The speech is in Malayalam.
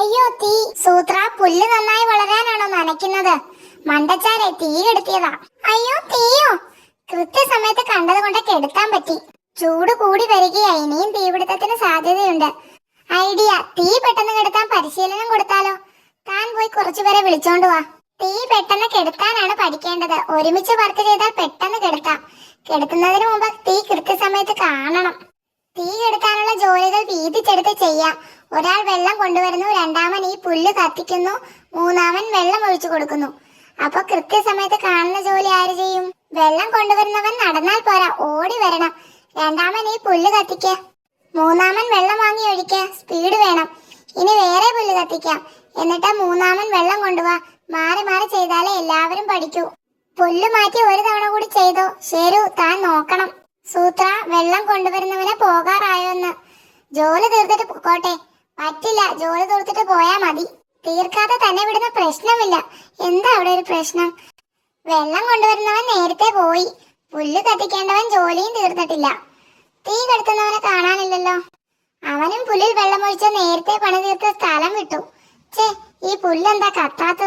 അയ്യോ തീ. സൂത്ര, പുല്ല് നന്നായി വളരാനാണോ നനയ്ക്കുന്നത്? മണ്ടച്ചാരെ, തീ കെടുത്തിയതാ. അയ്യോ തീയോ? കൃത്യസമയത്ത് കണ്ടത് കൊണ്ട് കെടുത്താൻ പറ്റി. ചൂട് കൂടി വരികയാ, ഇനിയും തീപിടുത്തത്തിന് സാധ്യതയുണ്ട്. ഐഡിയ, തീ പെട്ടെന്ന് കെടുത്താൻ പരിശീലനം കൊടുത്താലോ? താൻ പോയി കുറച്ചുപേരെ വിളിച്ചോണ്ട് വാ. തീ പെട്ടെന്ന് കെടുത്താനാണ് പഠിക്കേണ്ടത്. ഒരുമിച്ച് വർക്ക് ചെയ്താൽ പെട്ടെന്ന് കെടുത്താം. കെടുത്തുന്നതിന് മുമ്പ് തീ കൃത്യസമയത്ത് കാണണം. തീ കെടുത്താനുള്ള ജോലികൾ വീതിച്ചെടുത്ത് ചെയ്യാം. ഒരാൾ വെള്ളം കൊണ്ടുവരുന്നു, രണ്ടാമൻ ഈ പുല്ല് കത്തിക്കുന്നു, മൂന്നാമൻ വെള്ളം ഒഴിച്ചു കൊടുക്കുന്നു. അപ്പൊ കൃത്യസമയത്ത് കാണുന്ന ജോലി ആര് ചെയ്യും? വെള്ളം കൊണ്ടുവരുന്നവൻ നടന്നാൽ പോരാ, ഓടി വരണം. രണ്ടാമൻ ഈ പുല്ല് കത്തിക്ക, മൂന്നാമൻ വെള്ളം വാങ്ങി ഒഴിക്ക. സ്പീഡ് വേണം. ഇനി വേറെ പുല്ല് കത്തിക്കാം, എന്നിട്ട് മൂന്നാമൻ വെള്ളം കൊണ്ടുപോവാ. മാറി മാറി ചെയ്താലേ എല്ലാവരും പഠിക്കൂ. പുല്ല് മാറ്റി ഒരു തവണ കൂടി ചെയ്തോ. ശരു, താൻ നോക്കണം. സൂത്ര, വെള്ളം കൊണ്ടുവരുന്നവനെ പോകാറായോ എന്ന്. ജോലി തീർത്തിട്ട് പോട്ടെ. പറ്റില്ല, ജോലി തീർത്തിട്ട് പോയാ മതി. തീർക്കാതെ തന്നെ വിടുന്ന പ്രശ്നമില്ല. എന്താ അവിടെ ഒരു പ്രശ്നം? വെള്ളം കൊണ്ടുവരുന്നവൻ നേരത്തെ പോയി, പുല്ല് കത്തിക്കേണ്ടവൻ ജോലിയും തീർന്നിട്ടില്ല. തീ കെടുത്തുന്നവനെ കാണാനില്ലല്ലോ. അവനും പുല്ലിൽ വെള്ളമൊഴിച്ച് നേരത്തെ പണി തീർത്ത സ്ഥലം വിട്ടു. ഈ പുല്ലെന്താ കത്താത്തത്?